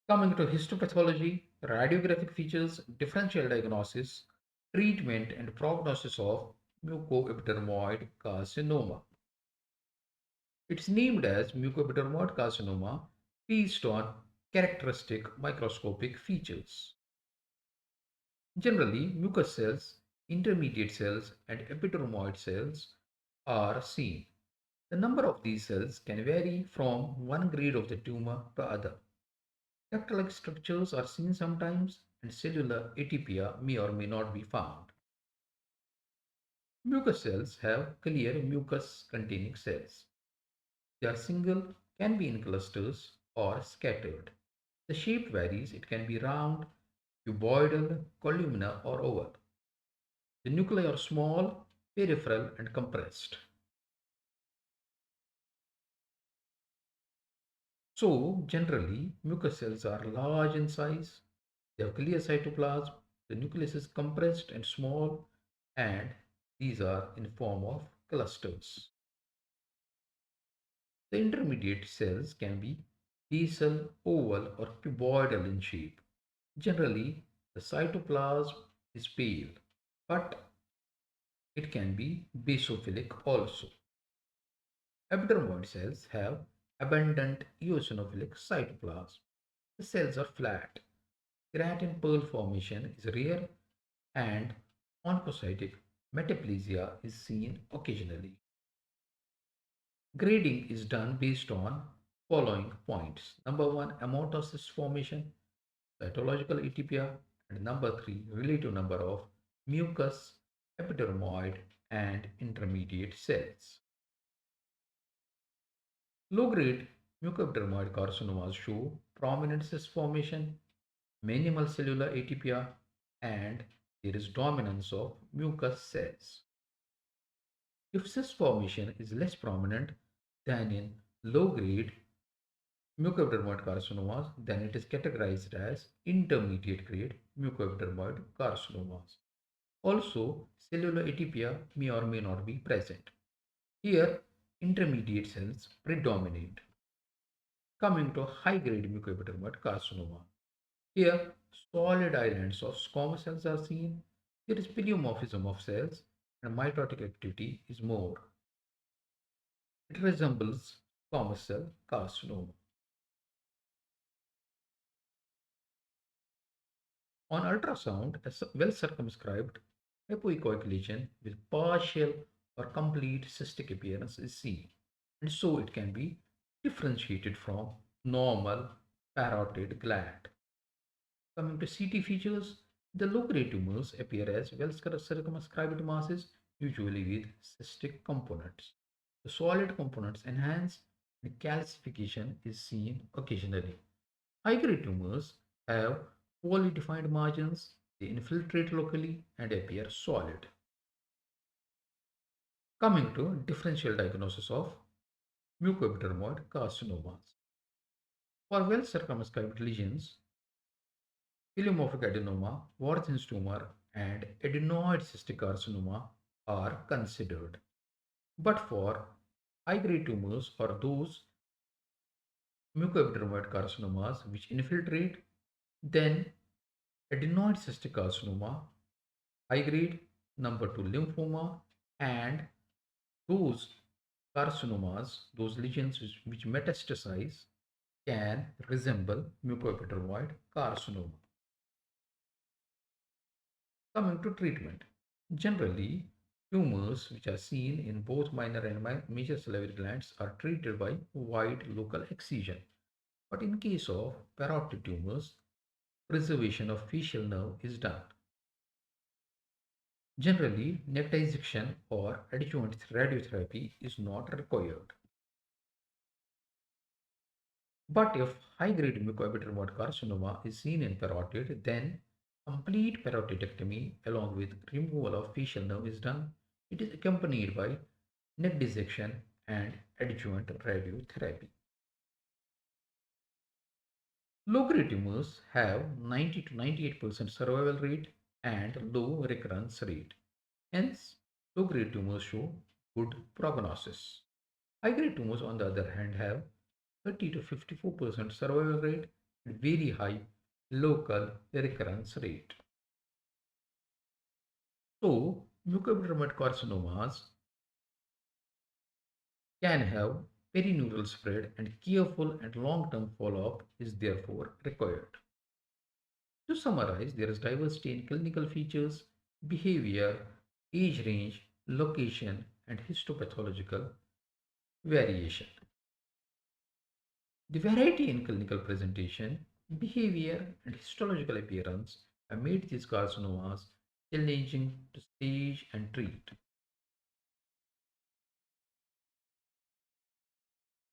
Coming to histopathology, radiographic features, differential diagnosis, treatment, and prognosis of mucoepidermoid carcinoma. It's named as mucoepidermoid carcinoma based on characteristic microscopic features. Generally, mucous cells, intermediate cells, and epidermoid cells are seen. The number of these cells can vary from one grade of the tumor to other. Duct-like structures are seen sometimes, and cellular atypia may or may not be found. Mucous cells have clear mucus-containing cells. They are single, can be in clusters, or scattered. The shape varies. It can be round, cuboidal, columnar, or oval. The nuclei are small, peripheral, and compressed. So, generally, mucous cells are large in size. They have clear cytoplasm. The nucleus is compressed and small, and these are in form of clusters. The intermediate cells can be basal, oval, or cuboidal in shape. Generally, the cytoplasm is pale, but it can be basophilic also. Epidermoid cells have abundant eosinophilic cytoplasm. The cells are flat. Keratin pearl formation is rare and oncocytic metaplasia is seen occasionally. Grading is done based on following points. Number one, amount of cyst formation, cytological atypia, and number three, relative number of mucous, epidermoid, and intermediate cells. Low-grade mucoepidermoid carcinomas show prominent cyst formation, minimal cellular atypia, and there is dominance of mucous cells. If cyst formation is less prominent than in low-grade mucoepidermoid carcinomas, then it is categorized as intermediate grade mucoepidermoid carcinomas. Also, cellular atypia may or may not be present. Here, intermediate cells predominate. Coming to high-grade mucoepidermoid carcinoma. Here, solid islands of squamous cells are seen. There is pleomorphism of cells and mitotic activity is more. It resembles squamous cell carcinoma. On ultrasound, a well circumscribed hypoechoic lesion with partial or complete cystic appearance is seen, and so it can be differentiated from normal parotid gland. Coming to CT features, the low-grade tumors appear as well circumscribed masses, usually with cystic components. The solid components enhance and calcification is seen occasionally. High-grade tumors have poorly defined margins, they infiltrate locally and appear solid. Coming to differential diagnosis of mucoepidermoid carcinomas. For well circumscribed lesions, pleomorphic adenoma, Warthin's tumor, and adenoid cystic carcinoma are considered. But for high-grade tumors or those mucoepidermoid carcinomas which infiltrate, then adenoid cystic carcinoma, high-grade number 2 lymphoma, and those carcinomas, those lesions which metastasize, can resemble mucoepidermoid carcinoma. Coming to treatment, generally, tumors which are seen in both minor and major salivary glands are treated by wide local excision. But in case of parotid tumors, preservation of facial nerve is done. Generally, neck dissection or adjuvant radiotherapy is not required. But if high-grade mucoepidermoid carcinoma is seen in parotid, then complete parotidectomy along with removal of facial nerve is done. It is accompanied by neck dissection and adjuvant radiotherapy. Low-grade tumors have 90 to 98% survival rate and low recurrence rate. Hence, low-grade tumors show good prognosis. High-grade tumors, on the other hand, have 30 to 54% survival rate and very high local recurrence rate. So, mucoepidermoid carcinomas can have perineural spread and careful and long-term follow-up is therefore required. To summarize, there is diversity in clinical features, behavior, age range, location, and histopathological variation. The variety in clinical presentation, behavior, and histological appearance have made these carcinomas challenging to stage and treat.